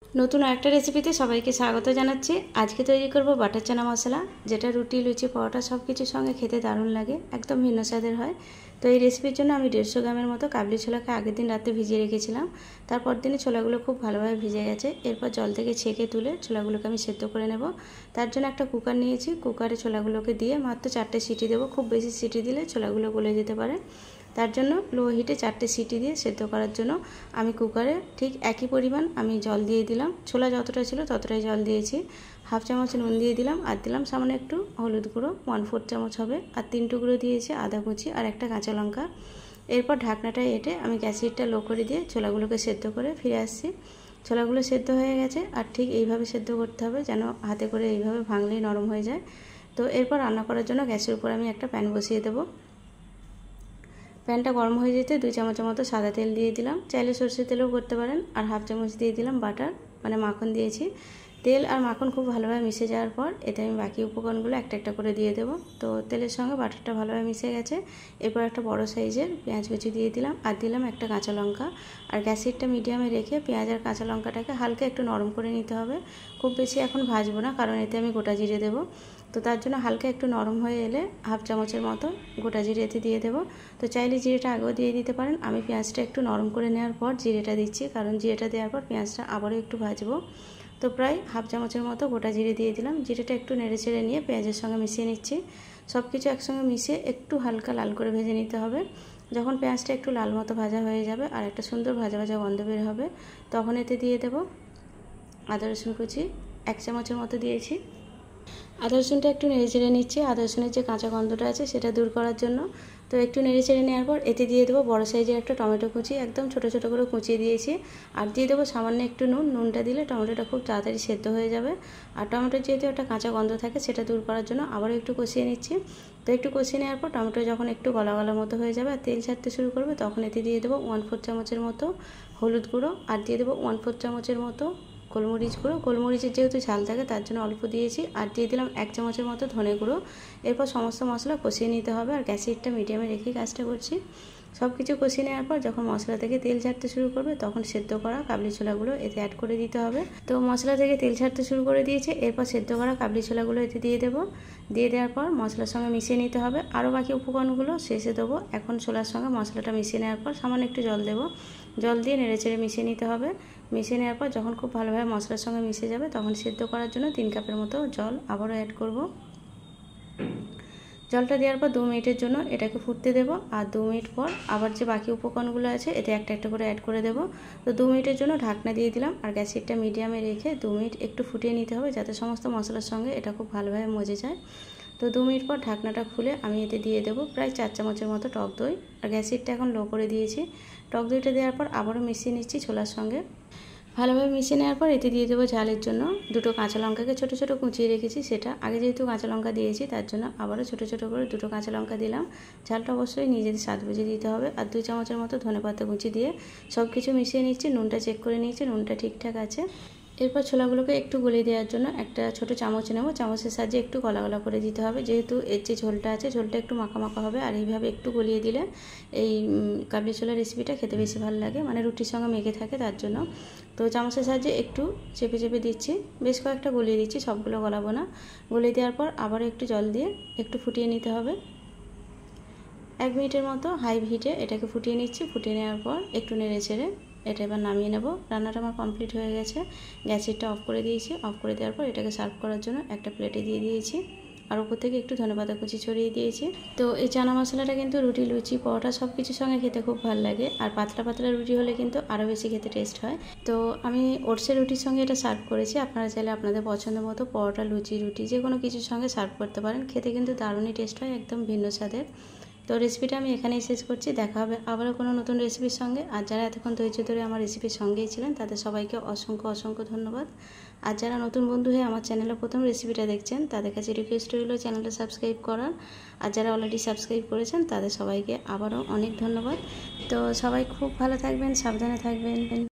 নতুন আরেকটা রেসিপিতে সবাইকে স্বাগত জানাচ্ছি। আজকে তৈরি করব বাটার চানা মশলা, যেটা রুটি, লুচি, পরোটা সব কিছুর সঙ্গে খেতে দারুণ লাগে, একদম ভিন্ন স্বাদের হয়। তো এই রেসিপির জন্য আমি 150 গ্রামের মতো কাবলি ছোলাকে আগের দিন রাতে ভিজিয়ে রেখেছিলাম। তারপর দিনে ছোলাগুলো খুব ভালোভাবে ভিজে গেছে। এরপর জল থেকে ছেঁকে তুলে ছোলাগুলোকে আমি সেদ্ধ করে নেব। তার জন্য একটা কুকার নিয়েছি। কুকারে ছোলাগুলোকে দিয়ে মাত্র 4টে সিটি দেবো। খুব বেশি সিটি দিলে ছোলাগুলো গলে যেতে পারে। তার জন্য লো হিটে 4টে সিটি দিয়ে সেদ্ধ করার জন্য আমি কুকারে ঠিক একই পরিমাণ আমি জল দিয়ে দিলাম। ছোলা যতটা ছিল ততটাই জল দিয়েছি। হাফ চামচ নুন দিয়ে দিলাম, আর দিলাম সামান্য একটু হলুদ গুঁড়ো, 1/4 চামচ হবে, আর 3 টুকরো দিয়েছি আদা কুচি আর একটা কাঁচা লঙ্কা। এরপর ঢাকনাটা এঁটে আমি গ্যাস হিটটা লো করে দিয়ে ছোলাগুলোকে সেদ্ধ করে ফিরে আসছি। ছোলাগুলো সেদ্ধ হয়ে গেছে, আর ঠিক এইভাবে সেদ্ধ করতে হবে যেন হাতে করে এইভাবে ভাঙলেই নরম হয়ে যায়। তো এরপর রান্না করার জন্য গ্যাসের উপর আমি একটা প্যান বসিয়ে দেবো। প্যানটা গরম হয়ে যেতে 2 চামচের মতো সাদা তেল দিয়ে দিলাম, চাইলে সরষের তেলও করতে পারেন। আর হাফ চামচ দিয়ে দিলাম বাটার, মানে মাখন দিয়েছি। তেল আর মাখন খুব ভালোভাবে মিশে যাওয়ার পর এতে আমি বাকি উপকরণগুলো একটা একটা করে দিয়ে দেবো। তো তেলের সঙ্গে বাটারটা ভালোভাবে মিশে গেছে। এরপর একটা বড় সাইজের পেঁয়াজ কুচি দিয়ে দিলাম, আর দিলাম একটা কাঁচা লঙ্কা। আর গ্যাস হিটটা মিডিয়ামে রেখে পেঁয়াজ আর কাঁচা লঙ্কাটাকে হালকা একটু নরম করে নিতে হবে। খুব বেশি এখন ভাজবো না, কারণ এতে আমি গোটা জিরে দেবো। তো তার জন্য হালকা একটু নরম হয়ে এলে হাফ চামচের মতো গোটা জিরে এতে দিয়ে দেবো। তো চাইলে জিরেটা আগেও দিয়ে দিতে পারেন। আমি পেঁয়াজটা একটু নরম করে নেওয়ার পর জিরেটা দিচ্ছি, কারণ জিরেটা দেওয়ার পর পেঁয়াজটা আবারও একটু ভাজবো। তো প্রায় হাফ চামচের মতো গোটা জিরে দিয়ে দিলাম। জিরেটা একটু নেড়ে চেড়ে নিয়ে পেঁয়াজের সঙ্গে মিশিয়ে নিচ্ছি। সব কিছু একসঙ্গে মিশিয়ে একটু হালকা লাল করে ভেজে নিতে হবে। যখন পেঁয়াজটা একটু লাল মতো ভাজা হয়ে যাবে আর একটা সুন্দর ভাজা ভাজা গন্ধ বের হবে, তখন এতে দিয়ে দেবো আদা রসুন কুচি 1 চামচের মতো দিয়েছি। আদা রসুনটা একটু নেড়ে চেড়ে নিচ্ছি আদা রসুনের যে কাঁচা গন্ধটা আছে সেটা দূর করার জন্য। তো একটু নেড়ে চেড়ে নেওয়ার পর এতে দিয়ে দেবো বড় সাইজের একটা টমেটো কুচি, একদম ছোটো ছোটো করে কুচিয়ে দিয়েছি। আর দিয়ে দেবো সামান্য একটু নুন। নুনটা দিলে টমেটোটা খুব তাড়াতাড়ি সেদ্ধ হয়ে যাবে। আর টমেটোর যেহেতু একটা কাঁচা গন্ধ থাকে সেটা দূর করার জন্য আবারও একটু কষিয়ে নিচ্ছি। তো একটু কষিয়ে নেওয়ার পর টমেটো যখন একটু গলা গলা মতো হয়ে যাবে আর তেল ছাড়তে শুরু করবে, তখন এতে দিয়ে দেবো 1/4 চামচের মতো হলুদ গুঁড়ো, আর দিয়ে দেবো 1/4 চামচের মতো গোলমরিচ গুঁড়ো। গোলমরিচের যেহেতু ঝাল থাকে তার জন্য অল্প দিয়েছি। আর দিয়ে দিলাম 1 চামচের মতো ধনে গুঁড়ো। এরপর সমস্ত মশলা কষিয়ে নিতে হবে, আর গ্যাসের হিটটা মিডিয়ামে রেখেই কাজটা করছি। সব কিছু কষিয়ে নেওয়ার পর যখন মশলা থেকে তেল ছাড়তে শুরু করবে, তখন সেদ্ধ করা কাবলি ছোলাগুলো এতে অ্যাড করে দিতে হবে। তো মশলা থেকে তেল ছাড়তে শুরু করে দিয়েছে। এরপর সেদ্ধ করা কাবলি ছোলাগুলো এতে দিয়ে দেবো। দিয়ে দেওয়ার পর মশলার সঙ্গে মিশিয়ে নিতে হবে। আরও বাকি উপকরণগুলো শেষে দেবো। এখন ছোলার সঙ্গে মশলাটা মিশিয়ে নেওয়ার পর সামান্য একটু জল দেবো। জল দিয়ে নেড়ে চেড়ে মিশিয়ে নিতে হবে। মিশিয়ে নেওয়ার পর যখন খুব ভালোভাবে মশলার সঙ্গে মিশে যাবে, তখন সেদ্ধ করার জন্য 3 কাপের মতো জল আবারও অ্যাড করব। জলটা দেওয়ার পর 2 মিনিটের জন্য এটাকে ফুটতে দেবো। আর 2 মিনিট পর আবার যে বাকি উপকরণগুলো আছে এতে একটা একটা করে অ্যাড করে দেবো। তো 2 মিনিটের জন্য ঢাকনা দিয়ে দিলাম, আর গ্যাস হিটটা মিডিয়ামে রেখে 2 মিনিট একটু ফুটিয়ে নিতে হবে, যাতে সমস্ত মশলার সঙ্গে এটা খুব ভালোভাবে মজে যায়। তো 2 মিনিট পর ঢাকনাটা খুলে আমি এতে দিয়ে দেবো প্রায় 4 চামচের মতো টক দই। আর গ্যাস হিটটা এখন লো করে দিয়েছি। টক দইটা দেওয়ার পর আবারও মিশিয়ে নিচ্ছি ছোলার সঙ্গে। ভালোভাবে মিশিয়ে নেওয়ার পর এতে দিয়ে দেবো ঝালের জন্য 2টো কাঁচা লঙ্কাকে ছোটো ছোটো কুচিয়ে রেখেছি। সেটা আগে যেহেতু কাঁচা লঙ্কা দিয়েছি তার জন্য আবারও ছোটো ছোটো করে 2টো কাঁচা লঙ্কা দিলাম। ঝালটা অবশ্যই নিজেদের স্বাদ বুঝে দিতে হবে। আর 2 চামচের মতো ধনেপাতা কুচি দিয়ে সব কিছু মিশিয়ে নিচ্ছি। নুনটা চেক করে নিচ্ছি, নুনটা ঠিকঠাক আছে। এরপর ছোলাগুলোকে একটু গলিয়ে দেওয়ার জন্য একটা ছোটো চামচ নেব। চামচের সাহায্যে একটু গলা গলা করে দিতে হবে, যেহেতু এর যে ঝোলটা আছে ঝোলটা একটু মাখা মাখা হবে। আর এইভাবে একটু গলিয়ে দিলে এই কাবলি ছোলার রেসিপিটা খেতে বেশি ভালো লাগে, মানে রুটির সঙ্গে মেখে থাকে তার জন্য। তো চামচের সাহায্যে একটু চেপে চেপে দিচ্ছি, বেশ কয়েকটা গলিয়ে দিচ্ছি, সবগুলো গলাবো না। গলিয়ে দেওয়ার পর আবারও একটু জল দিয়ে একটু ফুটিয়ে নিতে হবে। 1 মিনিটের মতো হাই হিটে এটাকে ফুটিয়ে নিচ্ছি। ফুটিয়ে নেওয়ার পর একটু নেড়ে চেড়ে এটা এবার নামিয়ে নেব। রান্নাটা আমার কমপ্লিট হয়ে গেছে। গ্যাস হিটটা অফ করে দিয়েছি। অফ করে দেওয়ার পর এটাকে সার্ভ করার জন্য একটা প্লেটে দিয়ে দিয়েছি, আর উপর থেকে একটু ধনেপাতা কুচি ছড়িয়ে দিয়েছি। তো এই চানা মশলাটা কিন্তু রুটি, লুচি, পরোটা সব কিছুর সঙ্গে খেতে খুব ভালো লাগে। আর পাতলা পাতলা রুটি হলে কিন্তু আরও বেশি খেতে টেস্ট হয়। তো আমি ওটসের রুটির সঙ্গে এটা সার্ভ করেছি। আপনারা চাইলে আপনাদের পছন্দ মতো পরোটা, লুচি, রুটি যে কোনো কিছুর সঙ্গে সার্ভ করতে পারেন। খেতে কিন্তু দারুণই টেস্ট হয়, একদম ভিন্ন স্বাদের। তো রেসিপিটা আমি এখানেই শেষ করছি। দেখা হবে আবারও কোনো নতুন রেসিপির সঙ্গে। আর যারা এতক্ষণ ধৈর্য ধরে আমার রেসিপির সঙ্গেই ছিলেন তাদের সবাইকে অসংখ্য অসংখ্য ধন্যবাদ। আর যারা নতুন বন্ধু হয়ে আমার চ্যানেলে প্রথম রেসিপিটা দেখছেন তাদের কাছে রিকোয়েস্ট রইল চ্যানেলটা সাবস্ক্রাইব করার। আর যারা অলরেডি সাবস্ক্রাইব করেছেন তাদের সবাইকে আবারও অনেক ধন্যবাদ। তো সবাই খুব ভালো থাকবেন, সাবধানে থাকবেন।